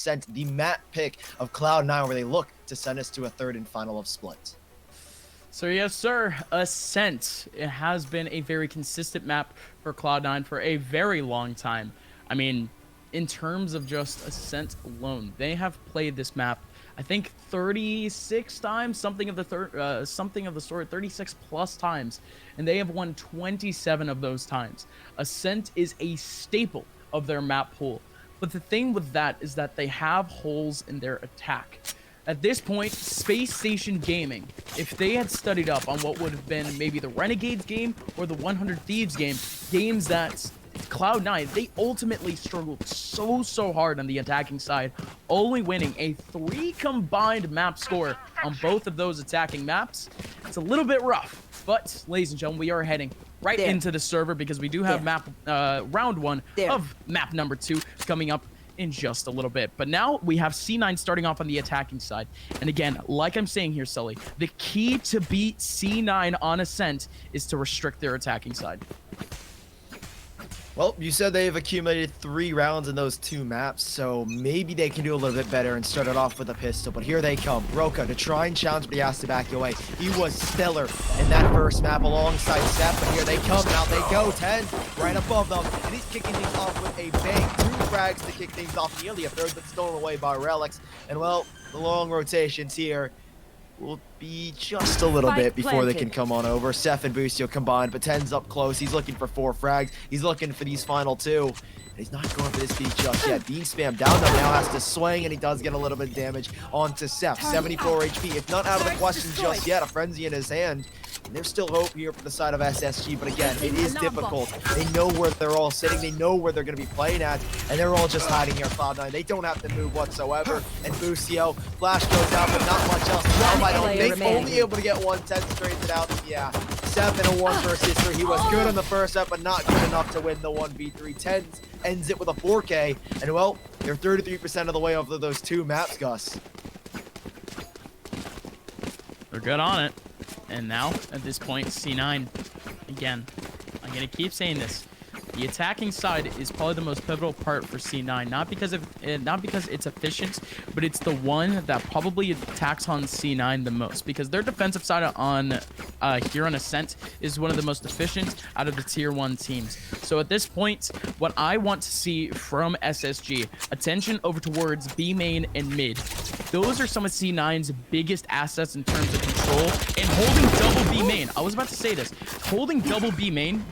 Ascent, the map pick of Cloud9, where they look to send us to a third and final of Split. So yes, sir, Ascent. It has been a very consistent map for Cloud9 for a very long time. I mean, in terms of just Ascent alone, they have played this map, I think 36 times, something of the sort, 36 plus times, and they have won 27 of those times. Ascent is a staple of their map pool, but the thing with that is that they have holes in their attack. At this point, Spacestation Gaming, if they had studied up on what would have been maybe the Renegades game or the 100 Thieves game, games that Cloud9, they ultimately struggled so hard on the attacking side, only winning a 3 combined map score on both of those attacking maps. It's a little bit rough, but ladies and gentlemen, we are heading right into the server because we do have round 1 of map number 2 coming up in just a little bit. But now we have C9 starting off on the attacking side. And again, like I'm saying here, Sully, the key to beat C9 on Ascent is to restrict their attacking side. Well, you said they've accumulated 3 rounds in those 2 maps, so maybe they can do a little bit better and start it off with a pistol. But here they come. Roca to try and challenge, but he has to back away. He was stellar in that first map alongside sSef, but here they come. Out they go. TenZ right above them, and he's kicking things off with a bang. 2 frags to kick things off. Nearly a third, but stolen away by Relyks. And well, the long rotations here will be just a little bit before they can come on over. sSef and Boostio combined, but TenZ up close. He's looking for 4 frags. He's looking for these final 2. And he's not going for this beat just yet. Being spammed down though, now has to swing, and he does get a little bit of damage onto sSef. 74 HP. It's not out of the question just yet. A frenzy in his hand. And there's still hope here for the side of SSG, but again, it is difficult. They know where they're all sitting. They know where they're going to be playing at, and they're all just hiding here. Cloud9, they don't have to move whatsoever. And Boostio, flash goes out, but not much else. I don't think only able to get 1 TenZ straight out. Yeah, 7 and 1 versus 3. He was good on the first set, but not good enough to win the 1v3. TenZ ends it with a 4K, and well, they're 33% of the way off of those 2 maps, Gus. They're good on it. And now, at this point, C9, again, I'm going to keep saying this. The attacking side is probably the most pivotal part for C9, not because it's efficient, but it's the one that probably attacks on C9 the most, because their defensive side on here on Ascent is one of the most efficient out of the tier 1 teams. So at this point, what I want to see from SSG, attention over towards B main and mid. Those are some of C9's biggest assets in terms of control, and holding double B main. I was about to say this. Holding double B main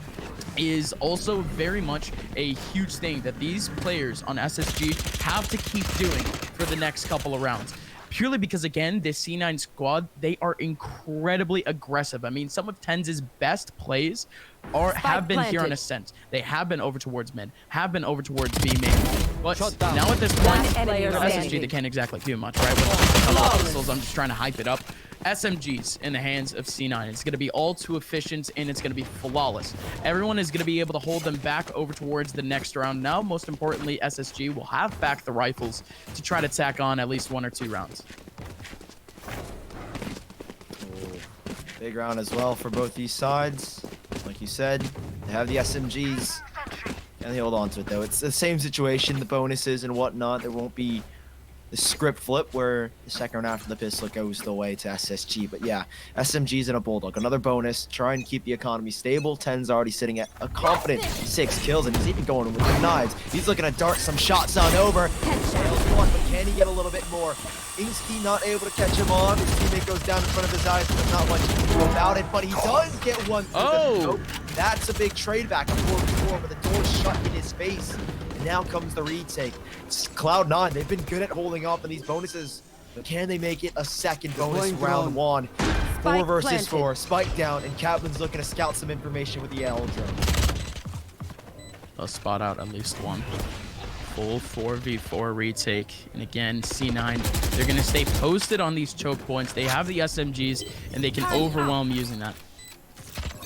is also very much a huge thing that these players on SSG have to keep doing for the next couple of rounds. Purely because, again, this C9 squad, they are incredibly aggressive. I mean, some of TenZ's best plays have been here on Ascent. They have been over towards mid, have been over towards B main. But now at this point, SSG, they can't exactly do much, right? With a couple of pistols, I'm just trying to hype it up. SMGs in the hands of C9. It's going to be all too efficient, and it's going to be flawless. Everyone is going to be able to hold them back over towards the next round. Now, most importantly, SSG will have back the rifles to try to tack on at least 1 or 2 rounds. Big round as well for both these sides. Like you said, they have the SMGs, and they hold on to it, though. It's the same situation, the bonuses and whatnot. There won't be the script flip where the second round after the pistol goes the way to SSG. But yeah, SMGs and a Bulldog. Another bonus. Try and keep the economy stable. TenZ already sitting at a confident 6 kills, and he's even going with the knives. He's looking to dart some shots on over. But can he get a little bit more? Insky not able to catch him on. His teammate goes down in front of his eyes, but there's not much he can do about it. But he does get one through the nope. That's a big trade back. A 4v4, but the door's shut in his face. And now comes the retake. It's Cloud9, they've been good at holding off on these bonuses. But can they make it a second bonus round 1? 4 versus 4. Spike down, and Kaplan's looking to scout some information with the L drone. They'll spot out at least 1. Full 4v4 retake. And again, C9, they're going to stay posted on these choke points. They have the SMGs, and they can overwhelm using that.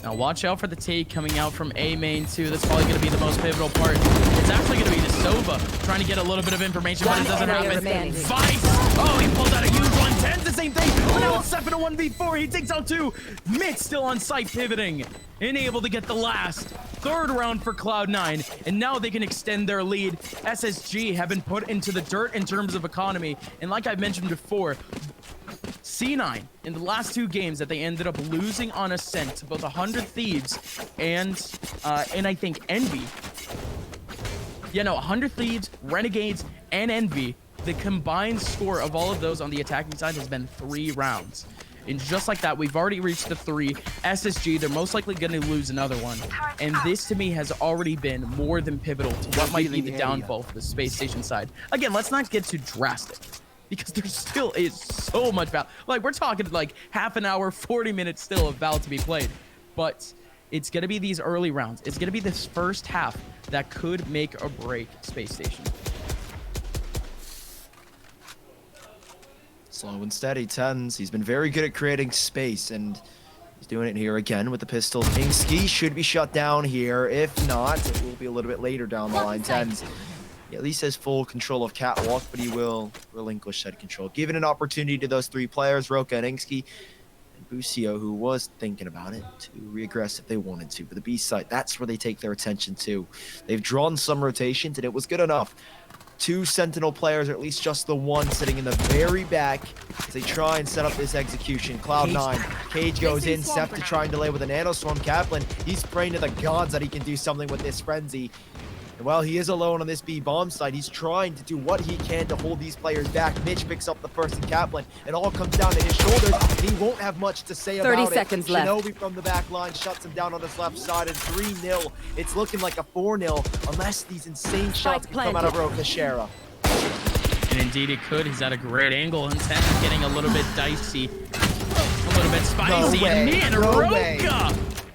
Now watch out for the take coming out from A main too. That's probably going to be the most pivotal part. It's actually going to be the Sova trying to get a little bit of information, but it doesn't happen. Fight! Oh, he pulls out a huge one. TenZ the same thing. But now it's Sef in a 1v4. He takes out 2. mitch still on site pivoting. And able to get the last. Third round for Cloud9. And now they can extend their lead. SSG have been put into the dirt in terms of economy. And like I mentioned before, C9 in the last 2 games that they ended up losing on Ascent to both 100 Thieves and I think Envy. Yeah, no, 100 Thieves, Renegades, and Envy. The combined score of all of those on the attacking side has been 3 rounds. And just like that, we've already reached the 3. SSG, they're most likely going to lose another one. And this, to me, has already been more than pivotal to what might be the downfall for the Space Station side. Again, let's not get too drastic, because there still is so much Val. Like, we're talking like half an hour, 40 minutes still of Val to be played. But it's going to be these early rounds. It's going to be this first half that could make or break Space Station. Slow and steady, TenZ. He's been very good at creating space, and he's doing it here again with the pistol. Insky should be shut down here. If not, it will be a little bit later down the line. TenZ, he at least has full control of Catwalk, but he will relinquish that control. Giving an opportunity to those 3 players, Roca and Insky, and Boostio, who was thinking about it, to reaggress if they wanted to. But the B side, that's where they take their attention to. They've drawn some rotations, and it was good enough. 2 Sentinel players, or at least just the one, sitting in the very back as they try and set up this execution. Cloud9, Cage goes in, sSef to try and delay with a nanoswarm. Kaplan, he's praying to the gods that he can do something with this frenzy. And while he is alone on this B bomb side, he's trying to do what he can to hold these players back. Mitch picks up the first in Kaplan. It all comes down to his shoulders, and he won't have much to say about it. 30 seconds left. Shinobi from the back line shuts him down on his left side, and 3-0. It's looking like a 4-0, unless these insane shots can come out of roca. And indeed it could. He's at a great angle, and TenZ getting a little bit dicey. A little bit spicy. No way. And man, No roca! way.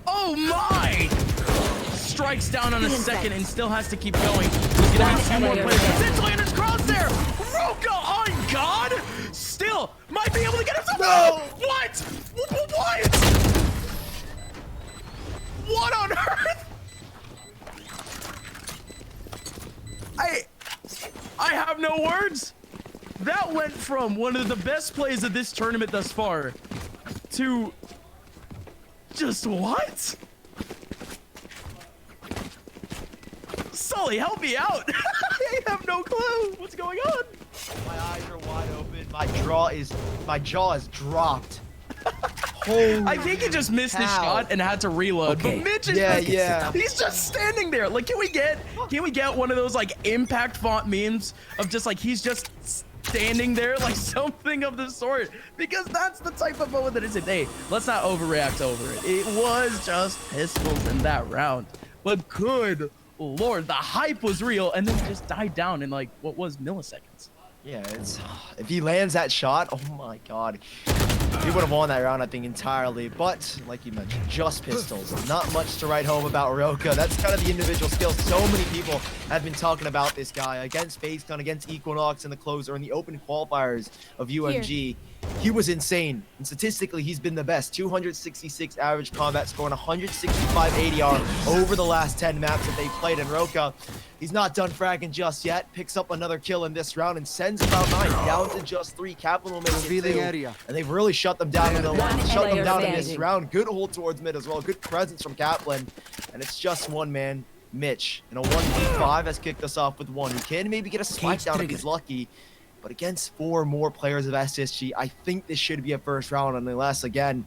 Oh my! Strikes down on a second and still has to keep going. He's gonna have 2 more players. Potentially in his crosshair! roca on God! Still might be able to get himself out! What? What? What on earth? I have no words. That went from one of the best plays of this tournament thus far to just what? Sully, help me out. I have no clue what's going on. My eyes are wide open. My jaw is dropped. Holy I think he just missed his shot and had to reload. Okay. But Mitch is he's just standing there. Like, can we get one of those like impact font memes of just like he's just standing there, like something of the sort? Because that's the type of moment that is it. Hey, let's not overreact over it. It was just pistols in that round. But good Lord, the hype was real, and then it just died down in like what was milliseconds. Yeah, it's if he lands that shot, oh my God. He would have won that round, I think, entirely. But, like you mentioned, just pistols. Not much to write home about roca. That's kind of the individual skills. So many people have been talking about this guy against FaceTime, against Equinox in the closer, in the open qualifiers of UMG. He was insane. And statistically, he's been the best. 266 average combat score and 165 ADR over the last 10 maps that they played in roca. He's not done fragging just yet. Picks up another kill in this round and sends Cloud9 down to just 3. Kaplan will make it 2. And they've really shut them down in this round. Good hold towards mid as well. Good presence from Kaplan. And it's just one man, Mitch. And a 1v5 has kicked us off with 1. He can maybe get a spike down if he's lucky. But against 4 more players of SSG, I think this should be a first round, unless, again,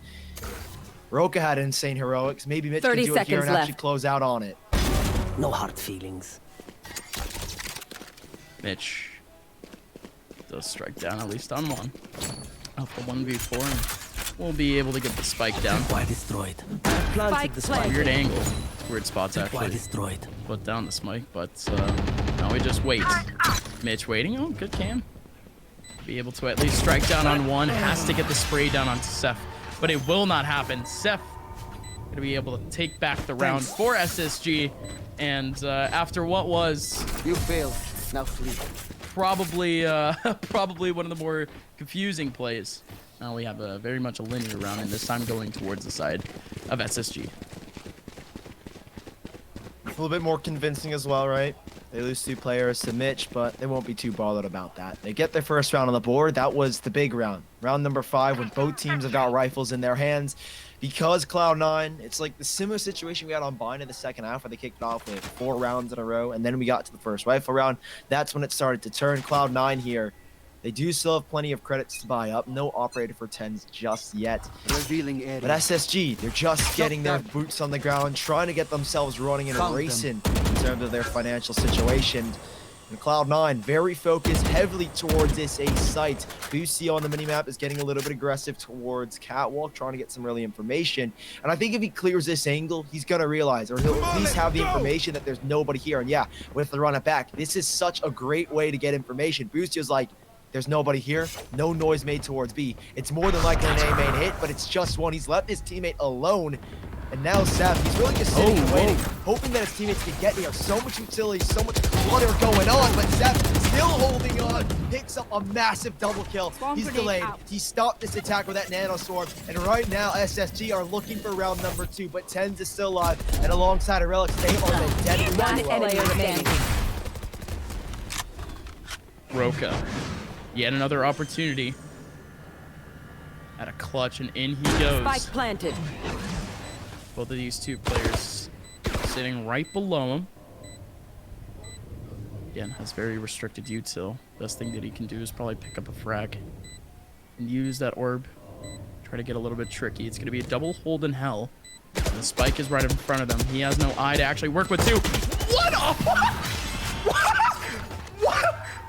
roca had insane heroics. Maybe Mitch can do it here and actually close out on it. No hard feelings. Mitch does strike down at least on 1. Off the 1v4, and we'll be able to get the spike down. Why destroyed? Weird angle. Weird spots actually. Destroyed. Put down the spike, but now we just wait. Mitch waiting. Oh, good cam. Be able to at least strike down on 1. Has to get the spray down onto sSef, but it will not happen. sSef gonna be able to take back the round for SSG, and after what was Now flee. probably one of the more confusing plays. Now we have very much a linear round, and this time going towards the side of SSG. A little bit more convincing as well, right? They lose 2 players to Mitch, but they won't be too bothered about that. They get their first round on the board. That was the big round. Round number 5, when both teams have got rifles in their hands. Because Cloud9, it's like the similar situation we had on Bind in the second half, where they kicked off with 4 rounds in a row, and then we got to the first rifle round. That's when it started to turn. Cloud9 here, they do still have plenty of credits to buy up. No operator for TenZ just yet. Revealing area. But SSG, they're just getting their boots on the ground, trying to get themselves running and racing in terms of their financial situation. And Cloud9, very focused heavily towards this A site. Boostio on the minimap is getting a little bit aggressive towards Catwalk, trying to get some early information. And I think if he clears this angle, he's going to realize, or he'll at least have the information that there's nobody here. And yeah, with the run it back, this is such a great way to get information. Boostio's like, there's nobody here. No noise made towards B. It's more than likely an A main hit, but it's just one. He's left his teammate alone. And now sSef, he's really just sitting and waiting, hoping that his teammates can get here. So much utility, so much clutter going on, but sSef still holding on. Picks up a massive double kill. He's delayed. He stopped this attack with that nanostorm. And right now, SSG are looking for round number 2, but TenZ is still alive. And alongside of Relyks, they are the dead roca. Yet another opportunity. At a clutch, and in he goes. Spike planted. Both of these 2 players sitting right below him. Again, has very restricted util. Best thing that he can do is probably pick up a frag and use that orb. Try to get a little bit tricky. It's going to be a double hold in hell. The spike is right in front of him. He has no eye to actually work with 2. What? What?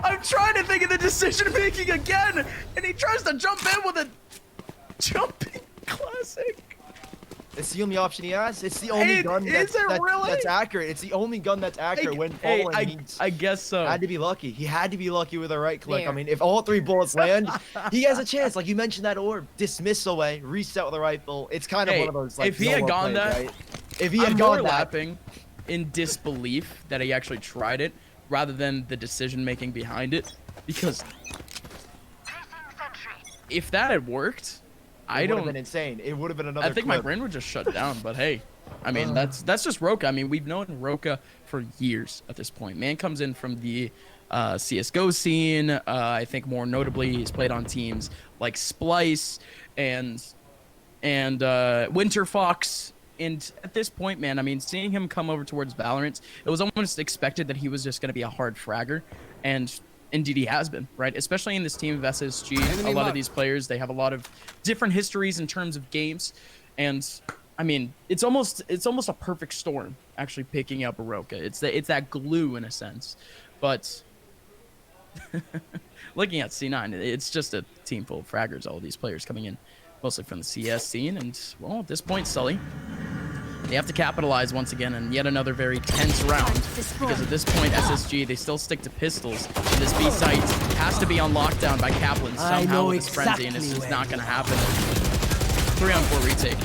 I'm trying to think of the decision making again, and he tries to jump in with a jumping classic. It's the only option he has. It's the only gun that's accurate. It's the only gun that's accurate when falling. I guess so. Had to be lucky. He had to be lucky with a right click. I mean, if all 3 bullets land, he has a chance. Like you mentioned, that orb, dismiss away, reset with a rifle. It's kind of one of those. Like, if he had gone that, right? If he had I'm gone more laughing in disbelief that he actually tried it, rather than the decision making behind it, because if that had worked. It would have been insane. It would have been another I think my brain would just shut down, but hey. I mean, that's just roca. I mean, we've known roca for years at this point. Man comes in from the CSGO scene. I think more notably, he's played on teams like Splice and Winter Fox. And at this point, man, I mean, seeing him come over towards Valorant, it was almost expected that he was just going to be a hard fragger. And indeed he has been, right? Especially in this team of SSG. A lot of these players, they have a lot of different histories in terms of games. And I mean, it's almost a perfect storm actually picking up a roca. It's that glue in a sense. But looking at C9, it's just a team full of fraggers, all of these players coming in mostly from the CS scene. And well, at this point, Sully, they have to capitalize once again, and yet another very tense round, because at this point, SSG, they still stick to pistols. And this B site has to be on lockdown by Kaplan somehow with his frenzy, and it's just not going to happen. 3-on-4 retake.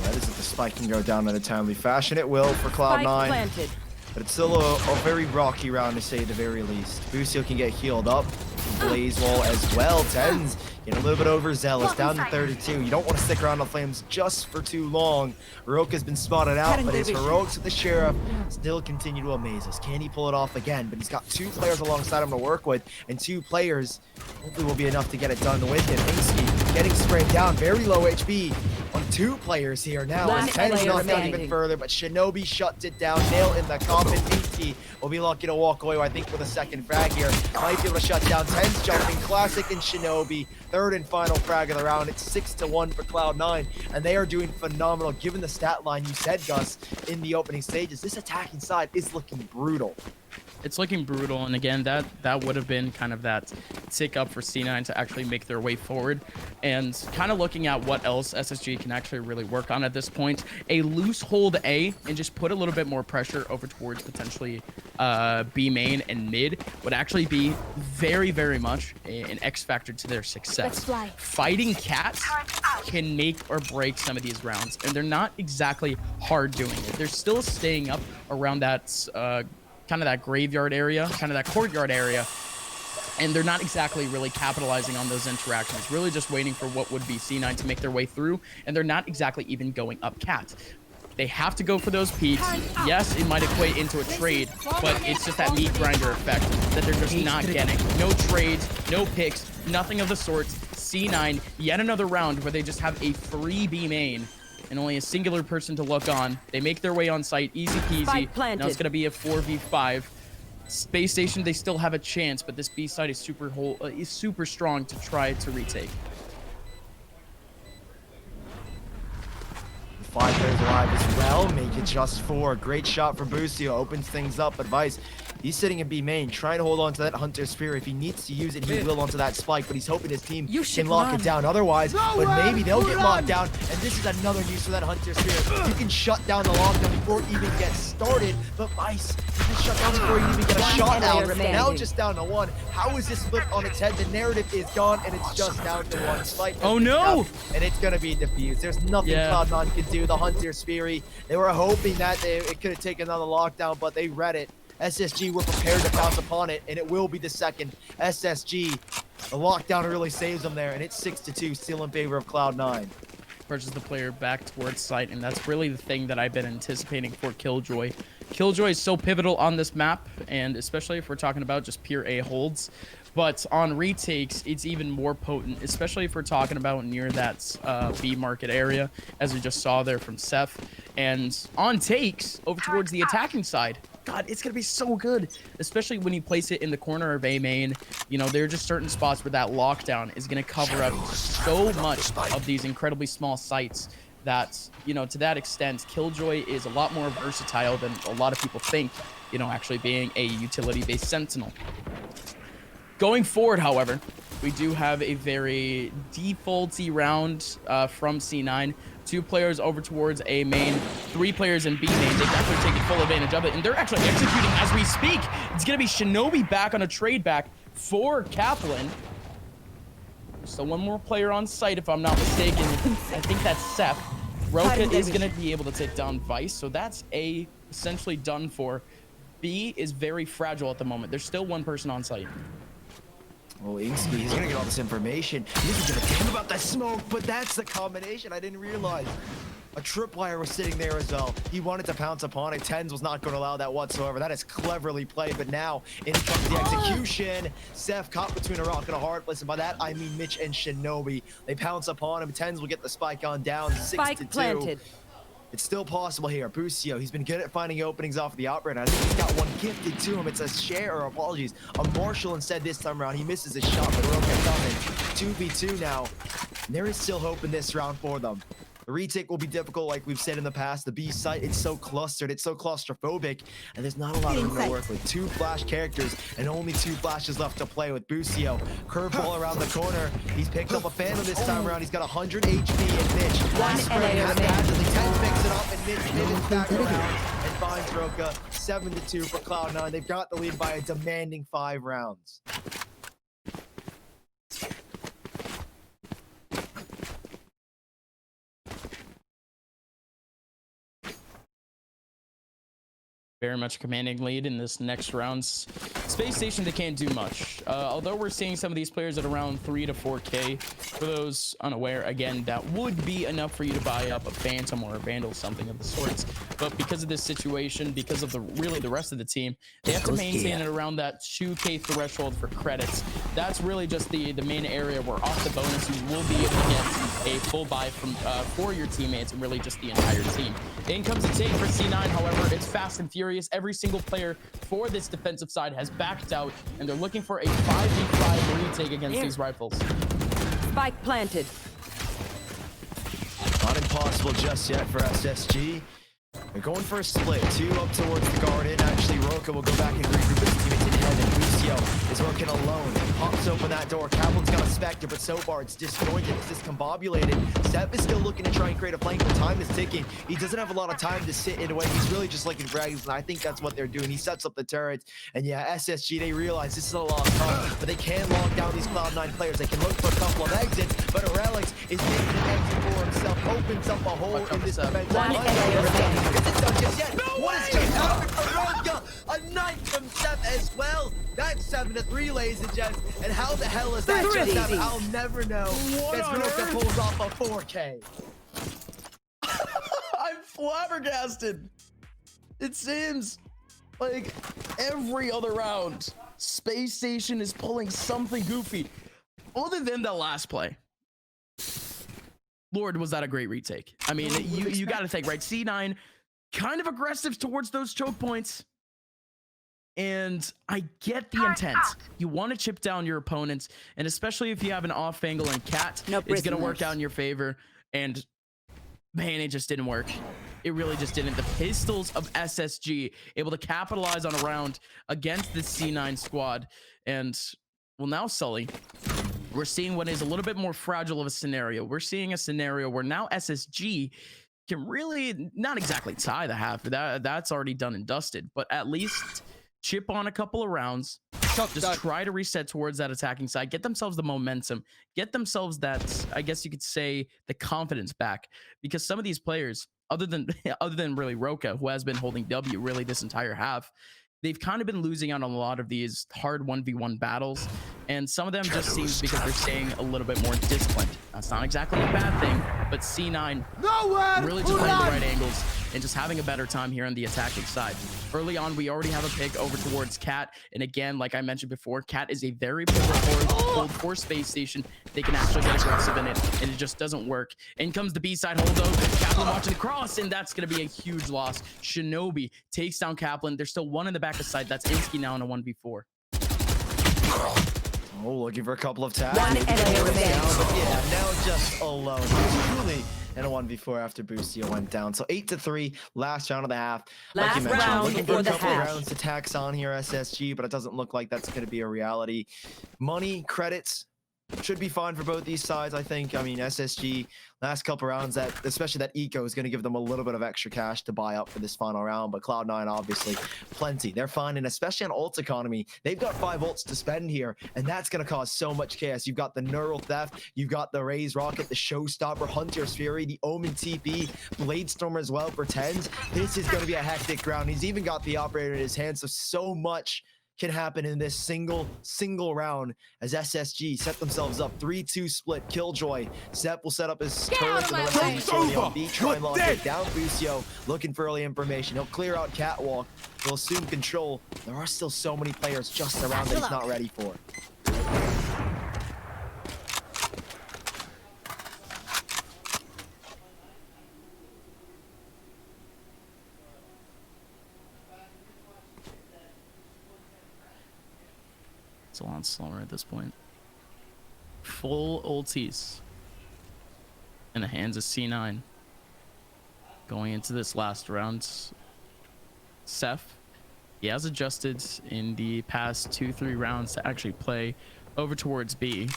That is if the spike can go down in a timely fashion. It will for Cloud9. But it's still a very rocky round, to say the very least. Boostio can get healed up. Blaze wall as well. TenZ getting a little bit overzealous, down to 32. You don't want to stick around the flames just for too long. Roca's been spotted out, but his heroics with the Sheriff still continue to amaze us. Can he pull it off again? But he's got 2 players alongside him to work with, and 2 players hopefully will be enough to get it done with him. Insky getting sprayed down, very low HP on 2 players here now. TenZ knocked down even further, but Shinobi shuts it down. Nail in the coffin. Insky will be lucky to walk away, I think, with a second frag here. Might be able to shut down TenZ jumping. Classic and Shinobi. 3rd and final frag of the round. It's 6-1 for Cloud9, and they are doing phenomenal. Given the stat line you said, Gus, in the opening stages, this attacking side is looking brutal. It's looking brutal, and again, that would have been kind of that tick up for C9 to actually make their way forward. And kind of looking at what else SSG can actually really work on at this point, a loose hold A and just put a little bit more pressure over towards potentially B main and mid would actually be very, very much an X factor to their success. Fighting cats can make or break some of these rounds, and they're not exactly hard doing it. They're still staying up around that kind of that graveyard area, kind of that courtyard area, and they're not exactly really capitalizing on those interactions, really just waiting for what would be C9 to make their way through, and they're not exactly even going up cat. They have to go for those peaks. Yes, it might equate into a trade, but it's just that meat grinder effect that they're just not getting. No trades, no picks, nothing of the sorts. C9, yet another round where they just have a free B main and only a singular person to look on. They make their way on site, easy peasy. Now it's going to be a 4v5. Space Station, they still have a chance, but this B side is super strong to try to retake. 5 players alive as well. Make it just 4. Great shot from Boostio. Opens things up. But Vice, he's sitting in B main, trying to hold on to that Hunter Spear. If he needs to use it, he will onto that spike. But he's hoping his team can lock it down. Otherwise, but maybe they'll get locked down. And this is another use for that Hunter Spear. You can shut down the lockdown before it even gets started. But Vice, you can shut down before you even get a shot out. Now just down to 1. How is this flipped on its head? The narrative is gone, and it's just down to 1 spike. Oh no! And it's gonna be defused. There's nothing Cloud9 can do. The Hunter Spear, they were hoping that it could have taken another lockdown, but they read it. SSG were prepared to pounce upon it, and it will be the second. SSG, the lockdown really saves them there, and it's 6-2, still in favor of Cloud9. Pushes the player back towards site, and that's really the thing that I've been anticipating for Killjoy. Killjoy is so pivotal on this map, and especially if we're talking about just pure A holds. But on retakes, it's even more potent, especially if we're talking about near that B market area, as we just saw there from sSef. And on takes, over towards the attacking side, God, it's going to be so good, especially when you place it in the corner of A main. You know, there are just certain spots where that lockdown is going to cover up so much of these incredibly small sites that, you know, to that extent, Killjoy is a lot more versatile than a lot of people think, you know, actually being a utility-based sentinel. Going forward, however, we do have a very defaulty round from C9. 2 players over towards A main, 3 players in B main. They've actually taken full advantage of it, and they're actually executing as we speak. It's going to be shinobi back on a trade back for Kaplan. So 1 more player on site, if I'm not mistaken. I think that's sSef. Roca is going to be able to take down Vice, so that's A essentially done for. B is very fragile at the moment. There's still 1 person on site. Oh, insky, he's gonna get all this information. He doesn't give a damn about the smoke, but that's the combination. I didn't realize. A tripwire was sitting there as well. He wanted to pounce upon it. TenZ was not going to allow that whatsoever. That is cleverly played, but now in comes the execution. sSef caught between a rock and a hard place, and by that I mean Mitch and shinobi. They pounce upon him. TenZ will get the spike on down, 6-2. Planted. It's still possible here. Boostio, he's been good at finding openings off the operator. I think he's got 1 gifted to him. It's a share, or apologies, a Marshall instead this time around. He misses his shot, but roca coming. 2v2 now. And there is still hope in this round for them. The retake will be difficult, like we've said in the past. The B site, it's so clustered, it's so claustrophobic, and there's not a lot of room to work with. 2 flash characters and only 2 flashes left to play with Boostio. Curveball around the corner. He's picked up a Phantom this time around. He's got 100 HP and Mitch. He's spraying haphazardly. TenZ picks it up and Mitch is back around and finds roca. 7-2 for Cloud9. They've got the lead by a demanding 5 rounds. Very much commanding lead in this next round. Space Station, they can't do much. Although we're seeing some of these players at around 3 to 4K. For those unaware, again, that would be enough for you to buy up a Phantom or a Vandal, something of the sorts. But because of this situation, because of the rest of the team, they have to maintain it around that 2K threshold for credits. That's really just the main area where off the bonus you will be able to get a full buy from for your teammates and really just the entire team. In comes a take for C9, however, it's fast and furious. Every single player for this defensive side has backed out, and they're looking for a 5v5 retake against these rifles. Spike planted. Not impossible just yet for SSG. They're going for a split. 2 up towards the garden. Actually, roca will go back and regroup his teammates in heaven. Boostio is working alone. Pops open that door. Kaplan's got a Spectre, but so far it's disjointed. It's discombobulated. sSef is still looking to try and create a flank, but time is ticking. He doesn't have a lot of time to sit in away. He's really just looking for exits, and I think that's what they're doing. He sets up the turrets, and yeah, SSG, they realize this is a lost time, but they can lock down these Cloud9 players. They can look for a couple of exits, but Relyks is making an exit for himself. Opens up a hole in this defense. Is it done just yet? What is just happened for roca? A 9 from sSef as well. That's 7-3, ladies and gents. And how the hell is that just happened? I'll never know. As roca pulls off a 4K. I'm flabbergasted. It seems like every other round, Space Station is pulling something goofy. Other than the last play. Lord, was that a great retake. I mean, you got to think, right? C9, kind of aggressive towards those choke points. And I get the intent. You want to chip down your opponents, and especially if you have an off angle and Cat, it's going to work out in your favor. And man, it just didn't work. It really just didn't. The pistols of SSG able to capitalize on a round against the C9 squad. And well, now Sully, we're seeing what is a little bit more fragile of a scenario. We're seeing a scenario where now SSG can really not exactly tie the half. That's already done and dusted, but at least chip on a couple of rounds, just try to reset towards that attacking side, get themselves the momentum, get themselves that, I guess you could say, the confidence back. Because some of these players, other than really Roca, who has been holding W really this entire half, they've kind of been losing out on a lot of these hard 1v1 battles. And some of them just seems because they're staying a little bit more disciplined. That's not exactly a bad thing, but C9 really just playing the right angles and just having a better time here on the attacking side. Early on, we already have a pick over towards Cat. And again, like I mentioned before, Cat is a very pivotal hold for Space Station. They can actually get aggressive in it, and it just doesn't work. In comes the B-side hold though. Kaplan watching the cross, and that's going to be a huge loss. Shinobi takes down Kaplan. There's still one in the back of side. That's Insky now in a 1v4. Oh, looking for a couple of tags. One enemy remaining. But yeah, now just alone. Truly in a 1v4 after Boostio went down. So 8-3, last round of the half. Like Last you mentioned, round looking for for a the couple of half. rounds to tax on here, SSG, but it doesn't look like that's going to be a reality. Money, credits, should be fine for both these sides, I think. I mean, SSG, last couple rounds, that especially that eco is going to give them a little bit of extra cash to buy up for this final round. But Cloud9, obviously, plenty. They're fine, and especially on ult economy, they've got 5 ults to spend here, and that's going to cause so much chaos. You've got the Neural Theft, you've got the Raze Rocket, the Showstopper, Hunter's Fury, the Omen TP, Bladestormer as well for TenZ. This is going to be a hectic round. He's even got the operator in his hand, so much can happen in this single round as SSG set themselves up 3-2 split. Killjoy, sSef will set up his turrets and the rest of the utility on B, try and lock it down. Boostio looking for early information. He'll clear out Catwalk. He'll assume control. There are still so many players just around that he's not ready for. It's a lot slower at this point. Full ultis in the hands of C9. Going into this last round, sSef, he has adjusted in the past 2-3 rounds to actually play over towards B.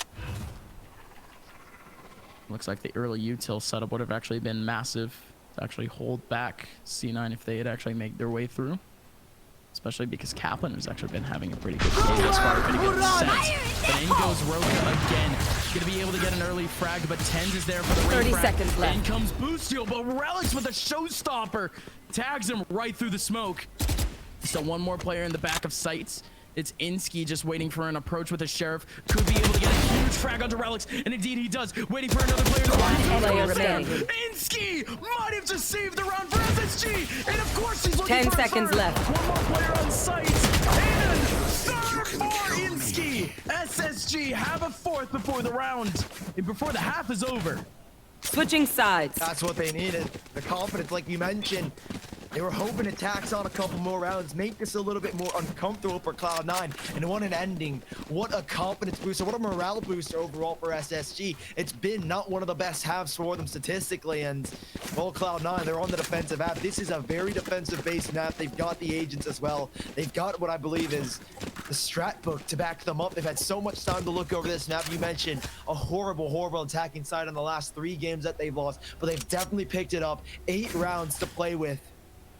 Looks like the early util setup would have actually been massive to actually hold back C9 if they had actually made their way through. Especially because Kaplan has actually been having a pretty good game as far as pretty good set. But in goes Roca again. Gonna be able to get an early frag, but TenZ is there for the 30 refrag. seconds left. In comes Boostio, but Relyks with a showstopper tags him right through the smoke. So one more player in the back of sights. It's Insky just waiting for an approach with a sheriff. Could be able to get a huge frag onto Relyks, and indeed he does. Waiting for another player to player line. remaining. Insky might have just saved the round for SSG, and of course he's looking 10 for a seconds third. left. One more player on site, and third for Insky. SSG have a fourth before the round, and before the half is over. Switching sides. That's what they needed. The confidence, like you mentioned. They were hoping to tax on a couple more rounds, make this a little bit more uncomfortable for Cloud9. And what an ending. What a confidence booster. What a morale booster overall for SSG. It's been not one of the best halves for them statistically. And, well, Cloud9, they're on the defensive half. This is a very defensive-based map. They've got the agents as well. They've got what I believe is the strat book to back them up. They've had so much time to look over this map. You mentioned a horrible attacking side on the last 3 games that they've lost. But they've definitely picked it up. 8 rounds to play with.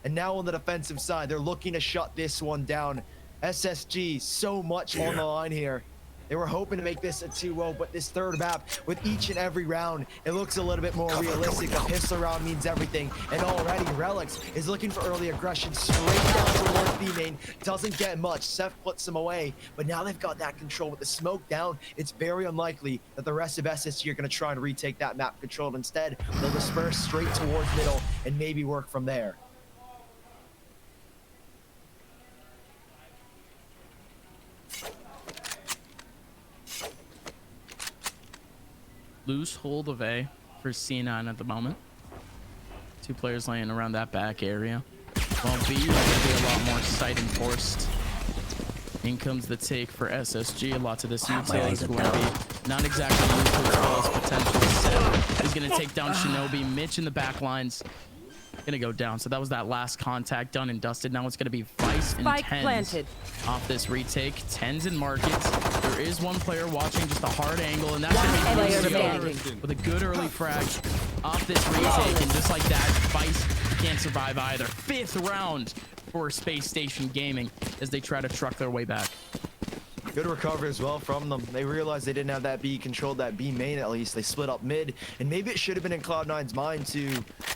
And now on the defensive side, they're looking to shut this one down. SSG, so much on the line here. They were hoping to make this a 2-0, but this third map, with each and every round, it looks a little bit more realistic. A pistol round means everything, and already Relyks is looking for early aggression straight down towards B main. Doesn't get much. sSef puts him away, but now they've got that control. With the smoke down, it's very unlikely that the rest of SSG are going to try and retake that map control. Instead, they'll disperse straight towards middle and maybe work from there. Loose hold of A for C9 at the moment. Two players laying around that back area. While B is going to be a lot more sight enforced. In comes the take for SSG. Lots of this util is going to be not exactly used as well as potential. sSef is going to take down shinobi. Mitch in the back lines gonna go down. So that was that last contact done and dusted. Now it's gonna be Vice and TenZ off this retake. TenZ in market. There is one player watching just a hard angle, and that's gonna be Boostio with a good early frag off this retake. And just like that, Vice can't survive either. 5th round for Space Station Gaming as they try to truck their way back. Good recovery as well from them. They realized they didn't have that B controlled, that B main at least. They split up mid, and maybe it should have been in Cloud9's mind to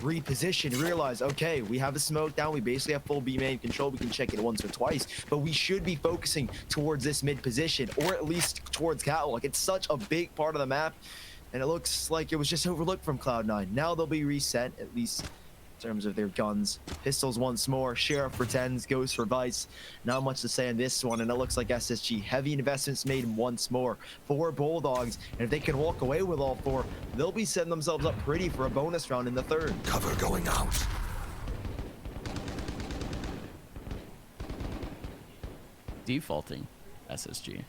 reposition, realize, okay, we have the smoke down, we basically have full B main control, we can check it once or twice, but we should be focusing towards this mid position, or at least towards Catwalk. It's such a big part of the map, and it looks like it was just overlooked from Cloud9. Now they'll be reset, at least in terms of their guns. Pistols once more. Sheriff for TenZ, goes for Vice. Not much to say on this one, and it looks like SSG. Heavy investments made once more. 4 Bulldogs, and if they can walk away with all 4, they'll be setting themselves up pretty for a bonus round in the 3rd. Cover going out. Defaulting SSG.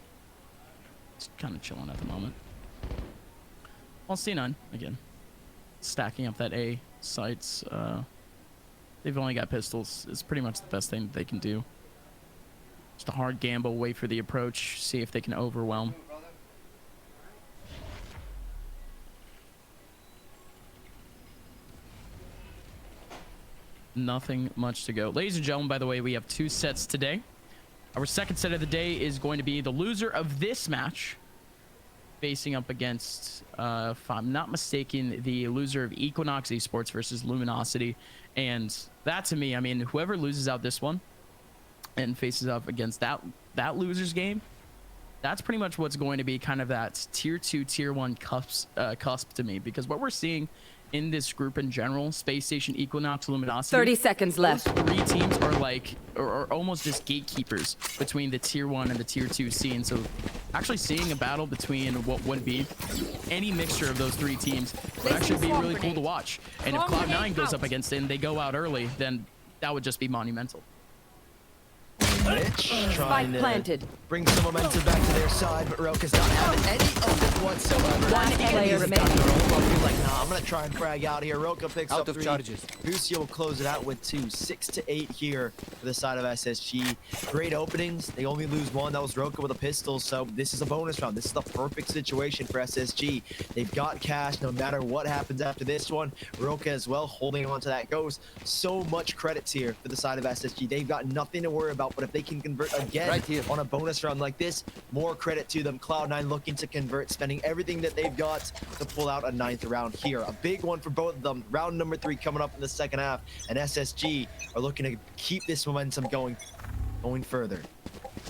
It's kind of chilling at the moment. Well, C9 again, stacking up that A sights. They've only got pistols. It's pretty much the best thing that they can do. Just a hard gamble, wait for the approach, see if they can overwhelm. Nothing much to go. Ladies and gentlemen, by the way, we have 2 sets today. Our second set of the day is going to be the loser of this match facing up against, if I'm not mistaken, the loser of Equinox Esports versus Luminosity. And that, to me, I mean, whoever loses out this one and faces up against that loser's game, that's pretty much what's going to be kind of that tier 2, tier 1 cusp to me. Because what we're seeing in this group in general, Space Station, Equinox, Luminosity, 30 seconds left. 3 teams are like, or almost just gatekeepers between the tier 1 and the tier 2 scene. So actually seeing a battle between what would be any mixture of those 3 teams would actually be really cool to watch. And if Cloud9 goes up against it and they go out early, then that would just be monumental. Mitch trying to bring some momentum back to their side, but roca's not having any of it whatsoever. One player remaining. He's like, nah, I'm gonna try and frag out here. roca picks Out up of 3. charges. Boostio will close it out with 2. 6-8 here for the side of SSG. Great openings. They only lose 1. That was roca with a pistol, so this is a bonus round. This is the perfect situation for SSG. They've got cash no matter what happens after this one. roca as well, holding on to that ghost. So much credits here for the side of SSG. They've got nothing to worry about, but if they can convert again Right here on a bonus round like this, more credit to them. Cloud9 looking to convert, spending everything that they've got to pull out a 9th round here. A big one for both of them. Round number 3 coming up in the second half, and SSG are looking to keep this momentum going further.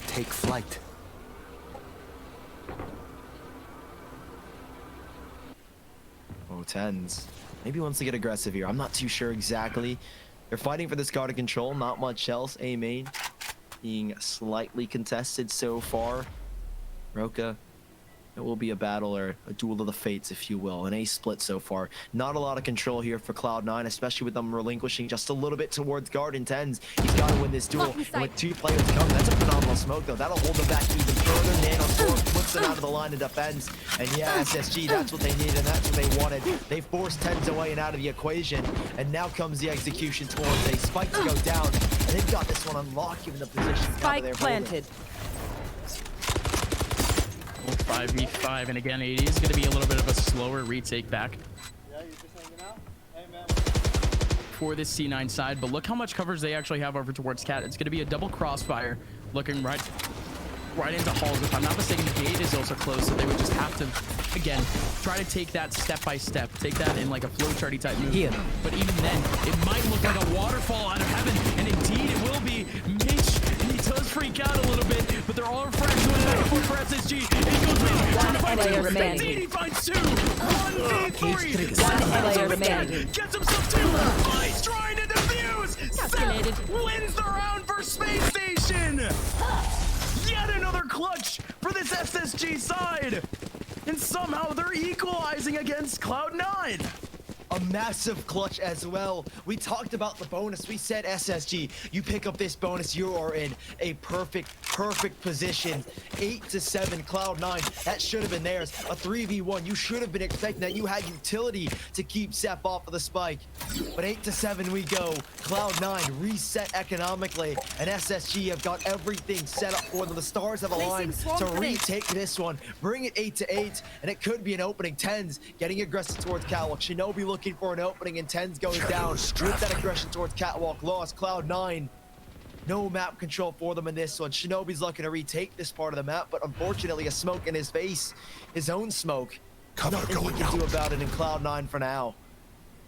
Take flight. Oh, TenZ. Maybe wants to get aggressive here. I'm not too sure exactly. They're fighting for this guard control, not much else. A main being slightly contested so far. roca, it will be a battle or a duel of the fates, if you will. An A split so far. Not a lot of control here for Cloud9, especially with them relinquishing just a little bit towards guard and TenZ. He's got to win this duel. And with 2 players coming, that's a phenomenal smoke, though. That'll hold them back even further. Nano Sword puts them out of the line of defense. And yeah, SSG, that's what they needed, and that's what they wanted. They forced TenZ away and out of the equation. And now comes the execution towards a spike to go down. And they've got this one unlocked, given the position. Spike planted. 5v5, and again, it is going to be a little bit of a slower retake back for this C9 side, but look how much coverage they actually have over towards Cat. It's going to be a double crossfire looking right right into halls. If I'm not mistaken, the gate is also close, so they would just have to, again, try to take that step by step, take that in like a flowcharty type move. Here. But even then, it might look like a waterfall out of heaven, and indeed it will be. Mitch, he does freak out a little bit, but there are frags going back and forth for SSG. And he goes in, trying to find player two. remaining. Indeed, he finds two. 1v3. One player remaining. Gets himself two. Oh, he's trying to defuse. Calculated. Seth wins the round for Space Station. Yet another clutch for this SSG side. And somehow they're equalizing against Cloud9. A massive clutch as well. We talked about the bonus. We said SSG, you pick up this bonus, you are in a perfect position. 8-7 Cloud9, that should have been theirs. A 3v1, you should have been expecting that. You had utility to keep sSef off of the spike. But 8-7 we go. Cloud9 reset economically, and SSG have got everything set up for them. The stars have aligned to retake this one. Bring it 8-8, and it could be an opening. TenZ getting aggressive towards Catwalk. Shinobi looking for an opening, and TenZ goes down with that aggression towards Catwalk. Lost. Cloud9, no map control for them in this one. Shinobi's looking to retake this part of the map, but unfortunately a smoke in his face, his own smoke. Nothing he can do about it in Cloud9 for now.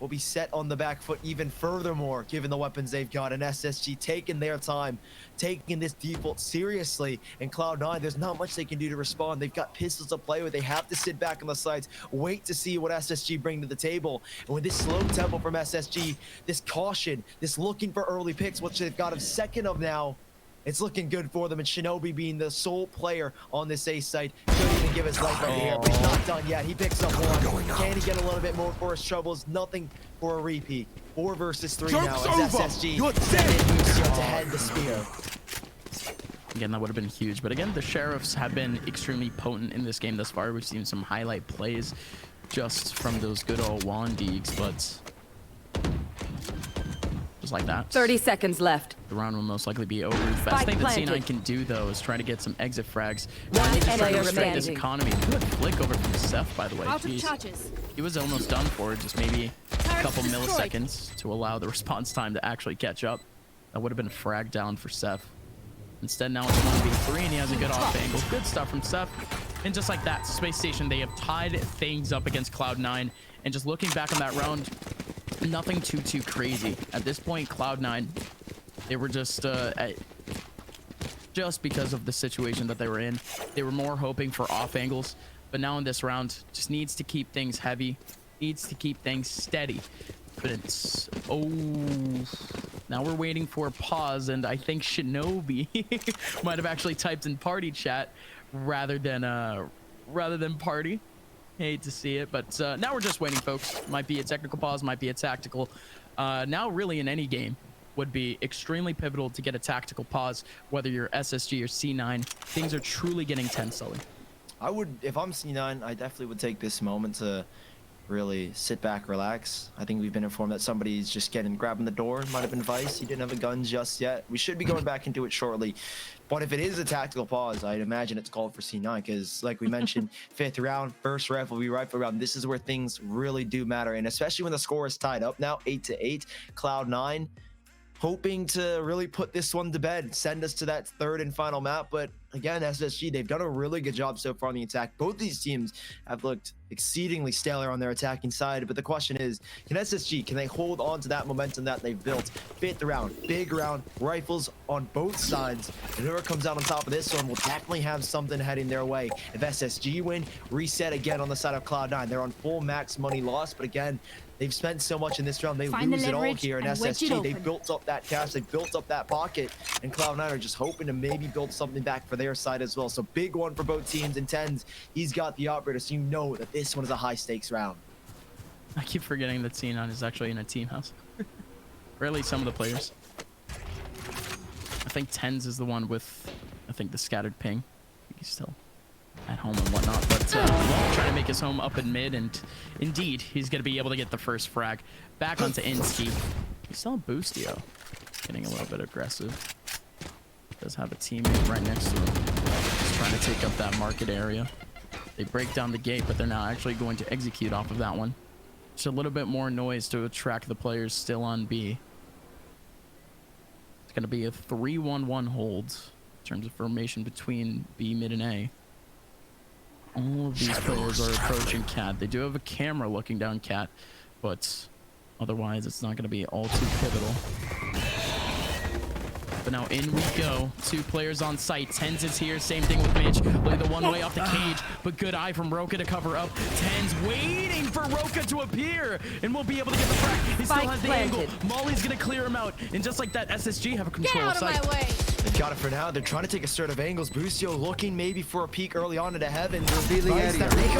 Will be set on the back foot even furthermore, given the weapons they've got. And SSG taking their time, taking this default seriously. And Cloud9, there's not much they can do to respond. They've got pistols to play with. They have to sit back on the sides, wait to see what SSG bring to the table. And with this slow tempo from SSG, this caution, this looking for early picks, which they've got a second of now, it's looking good for them. And Shinobi being the sole player on this A site could even give his life right here, but he's not done yet. He picks up one. Can he get a little bit more for his troubles? Nothing for a repeat. 4 versus 3 now as SSG send in Boostio to head the spear. Again, that would have been huge. But again, the Sheriffs have been extremely potent in this game thus far. We've seen some highlight plays just from those good old wand deeks, but just like that. 30 seconds left. The round will most likely be over. The best thing that C9 planted. can do, though, is try to get some exit frags. One Just try to player restrict this remaining. economy. Good flick over from sSef, by the way. Out of Jeez. charges. He was almost done for, just maybe a couple destroyed. milliseconds to allow the response time to actually catch up. That would have been a frag down for sSef. Instead, now it's 1v3, and he has a good off angle. Good stuff from sSef. And just like that, Space Station, they have tied things up against Cloud9. And just looking back on that round, nothing too crazy. At this point, Cloud9, they were just because of the situation that they were in, they were more hoping for off angles. But now in this round, just needs to keep things heavy, needs to keep things steady. But it's, oh, now we're waiting for a pause, and I think Shinobi might have actually typed in party chat rather than party. Hate to see it, but now we're just waiting, folks. Might be a technical pause, might be a tactical. Now really in any game would be extremely pivotal to get a tactical pause, whether you're SSG or C9. Things are truly getting tense, Sully. I would, if I'm C9, I definitely would take this moment to really sit back, relax. I think we've been informed that somebody's just grabbing the door. Might have been Vice. He didn't have a gun just yet. We should be going back into it shortly. But if it is a tactical pause, I'd imagine it's called for C9 because, like we mentioned, 5th round, first rifle round. This is where things really do matter. And especially when the score is tied up now, 8-8, Cloud9 hoping to really put this one to bed, send us to that third and final map. But again, SSG, they've done a really good job so far on the attack. Both these teams have looked exceedingly stellar on their attacking side. But the question is, can SSG, can they hold on to that momentum that they've built? 5th round, big round, rifles on both sides. And whoever comes out on top of this one will definitely have something heading their way. If SSG win, reset again on the side of Cloud9. They're on full max money loss, but again, they've spent so much in this round, they Find the lose it all leverage here in and wedge it SSG. They open. built up that cash, they built up that pocket, and Cloud9 are just hoping to maybe build something back for their side as well. So big one for both teams, and TenZ, he's got the operator, so you know that this one is a high stakes round. I keep forgetting that C9 is actually in a team house. Or at least some of the players. I think TenZ is the one with, I think, the scattered ping. I think he's still at home and whatnot, but trying to make his home up in mid, and indeed, he's going to be able to get the first frag. Back onto insky. He's still Boostio. Getting a little bit aggressive. Does have a teammate right next to him. Just trying to take up that market area. They break down the gate, but they're now actually going to execute off of that one. Just a little bit more noise to attract the players still on B. It's going to be a 3-1-1 hold. terms of formation between B, mid, and A. All of these players are approaching Cat. They do have a camera looking down Cat, but otherwise it's not going to be all too pivotal. But now in we go. 2 players on site. TenZ is here. Same thing with Mitch. Play the one way off the cage, but good eye from roca to cover up. TenZ waiting for roca to appear, and we'll be able to get the frag. He still has the angle. Molly's gonna clear him out, and just like that, SSG have a control of sight. Get out of my way. They've got it for now. They're trying to take assertive angles. Boostio looking maybe for a peek early on into heaven. Revealing Finds area. that Reyna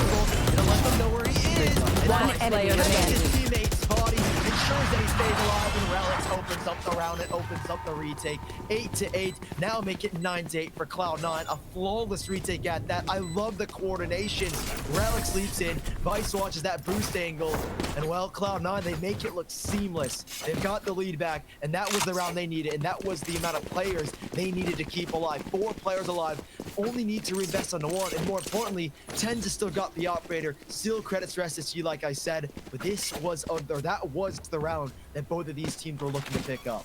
gonna let them know where he is. One And enemy his remaining. teammate's body ensures that he stays alive, and Relyks opens up the round. It opens up the retake. 8-8. Now make it 9-8 for Cloud9. A flawless retake at that. I love the coordination. Relyks leaps in. Vice watches that boost angle. And well, Cloud9, they make it look seamless. They've got the lead back, and that was the round they needed, and that was the amount of players they needed to keep alive. 4 players alive. Only need to reinvest on the 1, and more importantly, TenZ has still got the operator. Still credits for SSG, like I said, but this was, or that was the round that both of these teams were looking to pick up.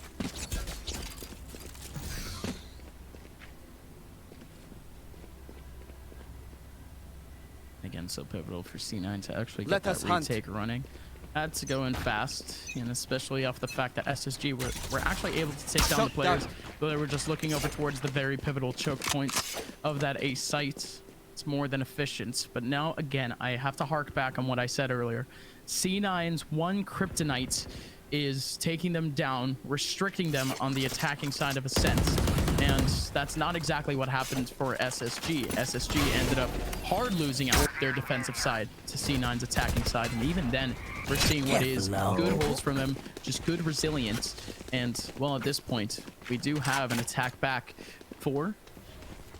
Again, so pivotal for C9 to actually get Let that us hunt. retake running. Had to go in fast, and especially off the fact that SSG were actually able to take down the players, but they were just looking over towards the very pivotal choke points of that A site. It's more than efficient. But now, again, I have to hark back on what I said earlier. C9's one kryptonite is taking them down, restricting them on the attacking side of Ascent. And that's not exactly what happened for SSG. SSG ended up hard losing out their defensive side to C9's attacking side. And even then, we're seeing what is good holes from them, just good resilience. And, well, at this point, we do have an attack back for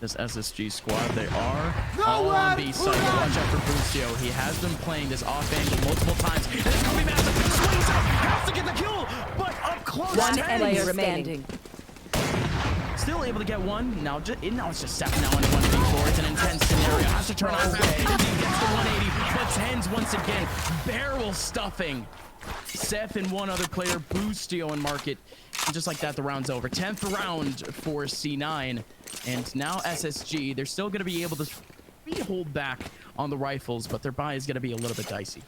this SSG squad. They are all on B side. Watch out for Boostio. He has been playing this off angle multiple times. And it's coming massive. Swings out, has to get the kill, but up close. One TenZ player remaining. still able to get one. Now it's just stepping out on 1v4. It's an intense scenario. Has to turn around. He gets the 180, but TenZ once again barrel stuffing sSef and one other player, Boostio in market. And just like that, the round's over. 10th round for C9. And now SSG, they're still going to be able to hold back on the rifles, but their buy is going to be a little bit dicey.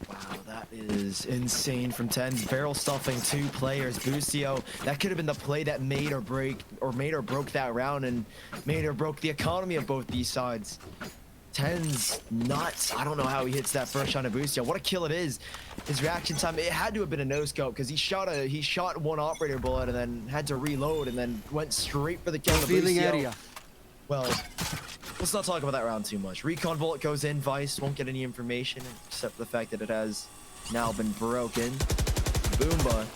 Wow, that is insane from TenZ. Barrel stuffing 2 players. Boostio, that could have been the play that made or broke that round and made or broke the economy of both these sides. TenZ nuts. I don't know how he hits that first shot of Boostio. What a kill it is. His reaction time, it had to have been a no scope because he shot one operator bullet and then had to reload and then went straight for the kill of Revealing Boostio. area. Well, let's not talk about that round too much. Recon bullet goes in. Vice won't get any information except for the fact that it has now been broken. Boomba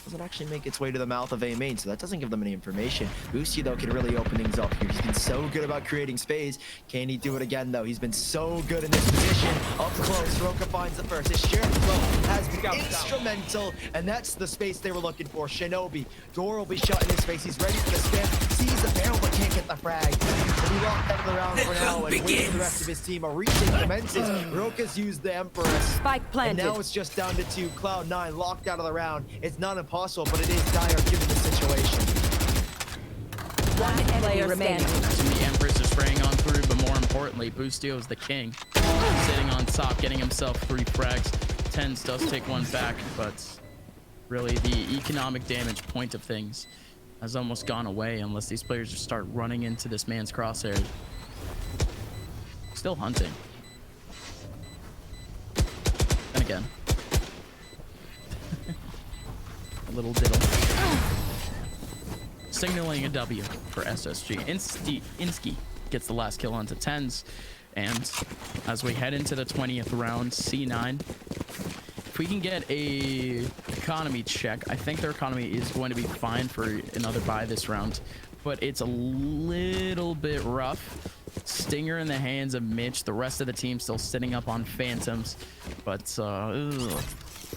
doesn't actually make its way to the mouth of A main, so that doesn't give them any information. Boostio, though, can really open things up here. He's been so good about creating space. Can he do it again, though? He's been so good in this position. Up close, roca finds the first. His shared flow has been instrumental, and that's the space they were looking for. Shinobi, door will be shut in his face. He's ready for the scam. Sees the barrel, but can't get the frag. And he locked out of the round for now, and waiting for the rest of his team. A retake commences. Roca's used the Emperor. Spike planted. And now it's just down to 2. Cloud9 locked out of the round. It's not impossible, but it is dire given the situation. One player remaining. The Empress is spraying on through, but more importantly, Boostio is the king. Sitting on top, getting himself 3 frags. TenZ does take one back, but really the economic damage point of things has almost gone away unless these players just start running into this man's crosshairs. Still hunting. And again. A little diddle. Signaling a W for SSG. Insky gets the last kill onto TenZ. And as we head into the 20th round, C9, if we can get a economy check, I think their economy is going to be fine for another buy this round. But it's a little bit rough. Stinger in the hands of Mitch. The rest of the team still sitting up on Phantoms. But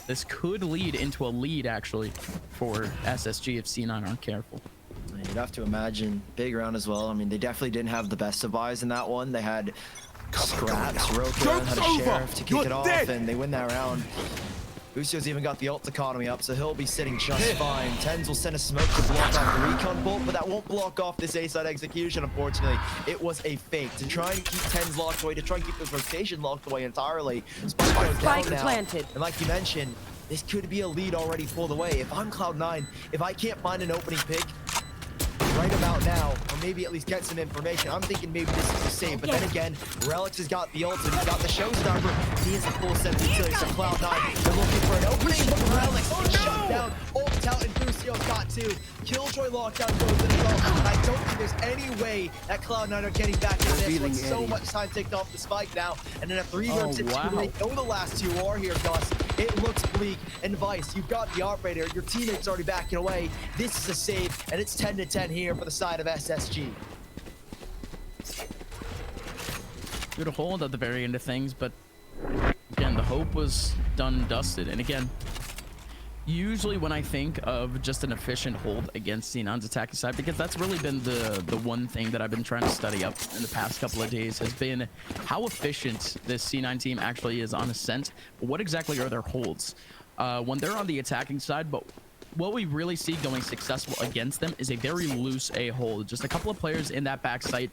this could lead into a lead, actually, for SSG if C9 aren't careful. And you'd have to imagine big round as well. I mean, they definitely didn't have the best of buys in that one. They had scraps, roca, had a sheriff to kick it off, and they win that round. Boostio's even got the ult economy up, so he'll be sitting just fine. TenZ will send a smoke to block off the recon bolt, but that won't block off this A-side execution, unfortunately. It was a fake to try and keep TenZ locked away, to try and keep this rotation locked away entirely. Spike Down now. planted. And like you mentioned, this could be a lead already pulled away. If I'm Cloud9, if I can't find an opening pick right about now, or maybe at least get some information, I'm thinking maybe this is a save. But then again, Relyks has got the ult and he's got the showstopper. He has a full set of utility, so Cloud9, they're looking for an opening, but Relyks shut down. Ult out and Boostio's got two. Killjoy lockdown goes in as well. I don't think there's any way that Cloud9 are getting back in this with so much time ticked off the spike now. And then a 3 versus 2. They know the last two are here, Gus. It looks bleak. And Vice, you've got the operator. Your teammate's already backing away. This is a save, and it's 10-10 here for the side of SSG. Good hold at the very end of things, but again, the hope was done and dusted. And again, usually when I think of just an efficient hold against C9's attacking side, because that's really been the one thing that I've been trying to study up in the past couple of days, has been how efficient this C9 team actually is on Ascent. But what exactly are their holds when they're on the attacking side? But what we really see going successful against them is a very loose A hold. Just a couple of players in that back site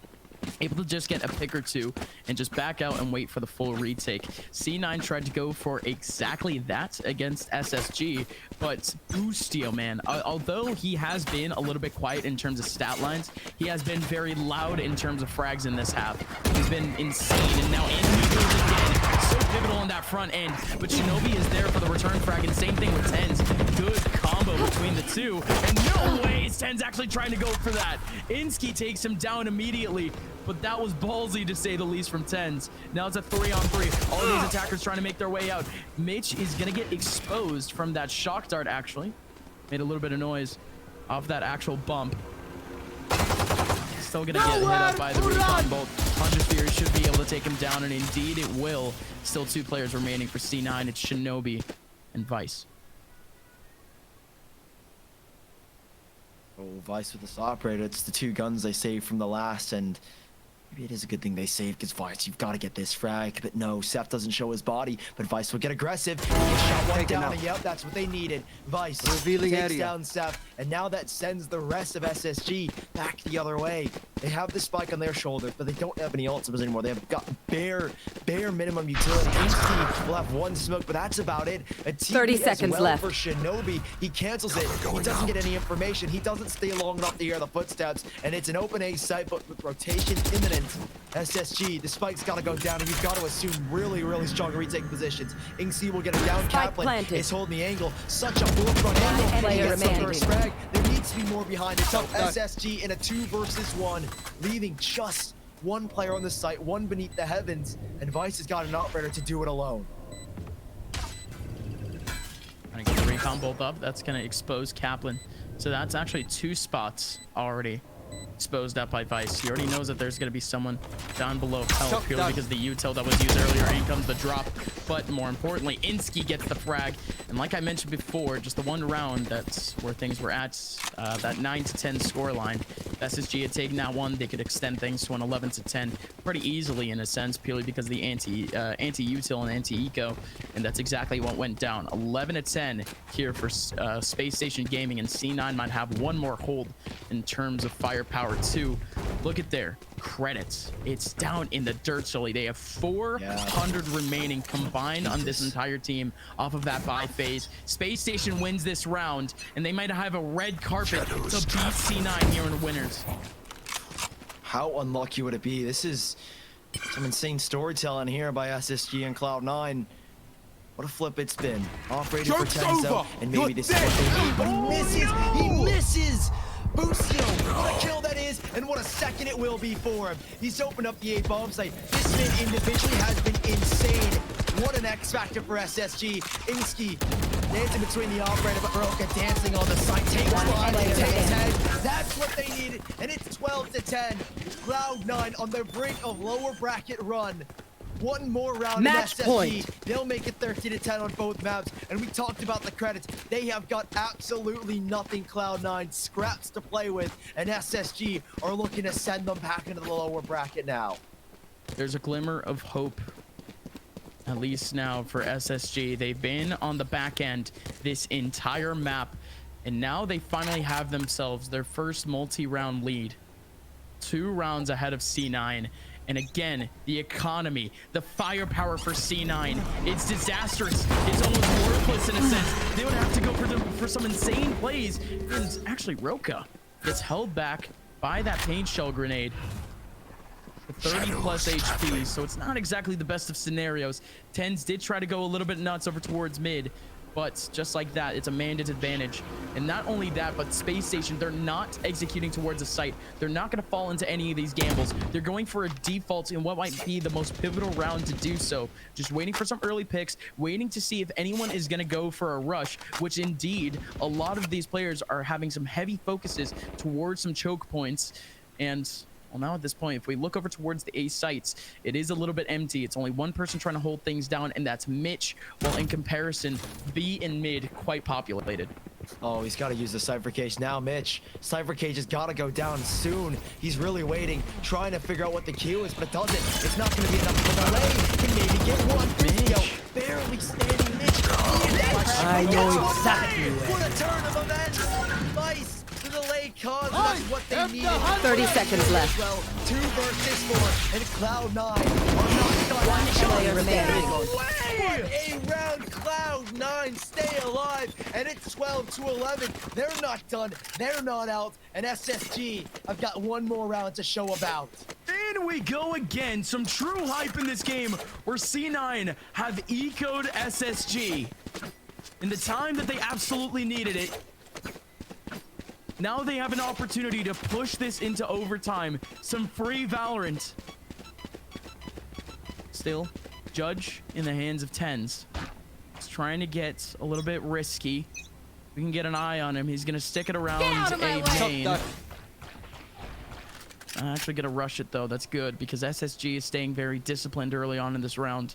able to just get a pick or two and just back out and wait for the full retake. C9 tried to go for exactly that against SSG, but Boostio, man, although he has been a little bit quiet in terms of stat lines, he has been very loud in terms of frags in this half. He's been insane, and now he goes again. So pivotal in that front end, but shinobi is there for the return frag, and same thing with TenZ. Good combo between the two, and no way is TenZ actually trying to go for that. Insky takes him down immediately, but that was ballsy to say the least from TenZ. Now it's a 3-on-3. All of these attackers trying to make their way out. Mitch is gonna get exposed from that shock dart, actually. Made a little bit of noise off that actual bump. Still gonna get hit up by the recon bolt. Hunter Fury should be able to take him down, and indeed it will. Still 2 players remaining for C9. It's shinobi and Vice. Oh, Vice with this operator. It's the 2 guns they saved from the last, and maybe it is a good thing they saved, because Vice, you've got to get this frag. But no, Seth doesn't show his body, but Vice will get aggressive. He shot one down, and yep, that's what they needed. Vice revealing takes area down Seth, and now that sends the rest of SSG back the other way. They have the spike on their shoulders, but they don't have any ultimates anymore. They have got bare minimum utility. insky will have 1 smoke, but that's about it. A 30 seconds well left for shinobi. He cancels it. He doesn't get any information. He doesn't stay long enough to hear the footsteps, and it's an open A site, but with rotation imminent. SSG, the spike's got to go down, and you've got to assume really strong retake positions. insky will get a down. Kaplan is holding the angle. Such a forefront angle. He gets the first frag. There needs to be more behind it. So SSG in a 2 versus 1, leaving just 1 player on the site, 1 beneath the heavens, and Vice has got an operator to do it alone. Gonna get the recon bolt up. That's gonna expose Kaplan. So that's actually 2 spots already exposed up by Vice. He already knows that there's going to be someone down below health, purely because the util that was used earlier. In comes the drop, but more importantly, insky gets the frag. And like I mentioned before, just the 1 round, that's where things were at, that 9-10 score line. SSG had taken that one. They could extend things to an 11-10 pretty easily, in a sense, purely because of the anti-util and anti-eco, and that's exactly what went down. 11-10 here for Spacestation Gaming, and C9 might have 1 more hold in terms of firepower too. Look at their credits. It's down in the dirt, Sully. They have 400 remaining combined on this entire team off of that buy phase. Space Station wins this round, and they might have a red carpet to beat C9 here in the winners. How unlucky would it be? This is some insane storytelling here by SSG and Cloud9. What a flip it's been. Operating for TenZ, and maybe this is what they need, but he misses! He misses! Boostio, what a kill that is, and what a second it will be for him. He's opened up the A bomb site. This man individually has been insane. What an X factor for SSG. insky dancing between the operator, but roca dancing on the site. Takes line, takes head. That's what they needed, and it's 12-10. Cloud9 on the brink of lower bracket run. 1 more round Match in SSG. point. They'll make it 13-10 on both maps. And we talked about the credits. They have got absolutely nothing. Cloud9 scraps to play with, and SSG are looking to send them back into the lower bracket now. There's a glimmer of hope At least now for SSG, they've been on the back end this entire map, and now they finally have themselves their first multi-round lead. 2 rounds ahead of C9. And again, the economy, the firepower for C9, it's disastrous. It's almost worthless in a sense. They would have to go for some insane plays. And actually, roca gets held back by that paint shell grenade. 30 plus HP, so it's not exactly the best of scenarios. TenZ did try to go a little bit nuts over towards mid, but just like that, it's a mandated advantage. And not only that, but Spacestation, they're not executing towards a site. They're not going to fall into any of these gambles. They're going for a default in what might be the most pivotal round to do so. Just waiting for some early picks, waiting to see if anyone is going to go for a rush, which indeed, a lot of these players are having some heavy focuses towards some choke points. And well, now at this point, if we look over towards the A sites, it is a little bit empty. It's only one person trying to hold things down, and that's Mitch. While in comparison, B and mid quite populated. Oh, he's got to use the Cypher cage now, Mitch. Cypher cage has got to go down soon. He's really waiting, trying to figure out what the Q is, but it doesn't. It's not going to be enough for the lane. Can maybe get one. Boostio barely standing. Mitch. I know exactly What a turn of events. Nice. The delay cause, that's what they needed. 30 seconds left. Well, 2 versus 4, and Cloud9 are not done. One player remaining. What a round, Cloud9 stay alive, and it's 12 to 11. They're not done, they're not out, and SSG, I've got one more round to show about. In we go again. Some true hype in this game where C9 have ecoed SSG in the time that they absolutely needed it. Now they have an opportunity to push this into overtime. Some free Valorant. Still, Judge in the hands of TenZ. He's trying to get a little bit risky. We can get an eye on him. He's going to stick it around A main. I actually get to rush it, though. That's good, because SSG is staying very disciplined early on in this round.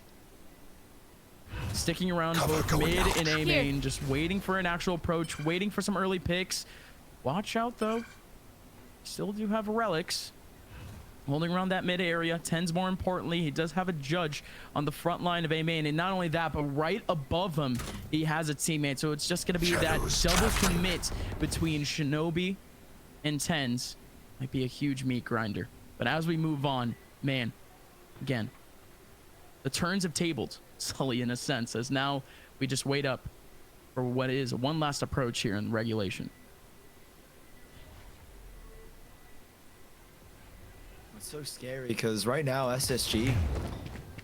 Sticking around both mid and A main, just waiting for an actual approach, waiting for some early picks. Watch out, though. Still do have Relyks holding around that mid area. TenZ, more importantly, he does have a Judge on the front line of A main, and not only that, but right above him, he has a teammate. So it's just going to be that double commit between shinobi and TenZ. Might be a huge meat grinder. But as we move on, man, again, the turns have tabled, Sully, in a sense, as now we just wait up for what is one last approach here in regulation. It's so scary because right now SSG,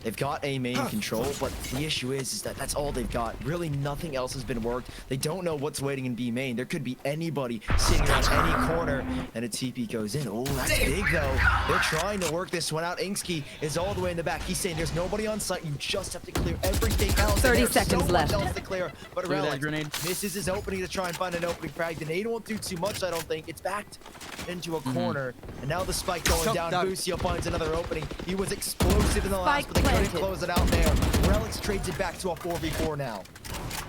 they've got A main control, but the issue is that that's all they've got. Really nothing else has been worked. They don't know what's waiting in B main. There could be anybody sitting on any corner, and a TP goes in. Oh, that's big though. They're trying to work this one out. Insky is all the way in the back. He's saying there's nobody on site. You just have to clear everything else. 30 There's seconds so left. much else to clear, but Clear that Relyks grenade. misses his opening to try and find an opening frag. The nade won't do too much, I don't think. It's backed into a corner, and now the spike going down. Boostio finds another opening. He was explosive in the last, but they couldn't close it out there. Relyks trades it back to a 4v4 now.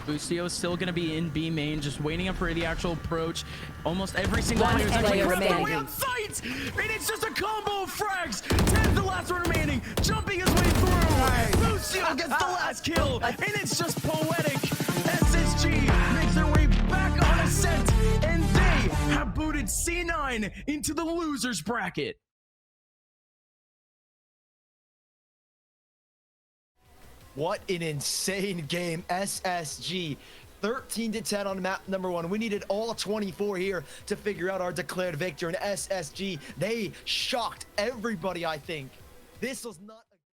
Boostio is still going to be in B main, just waiting up for the actual approach. Almost every single One player is player actually remaining. on sight, and it's just a combo of frags. TenZ, the last one remaining, jumping his way through. Boostio gets the last kill, and it's just poetic. SSG makes their way back on Ascent, and they have booted C9 into the losers bracket. What an insane game. SSG 13 to 10 on map number 1. We needed all 24 here to figure out our declared victor. And SSG, they shocked everybody, I think. This was not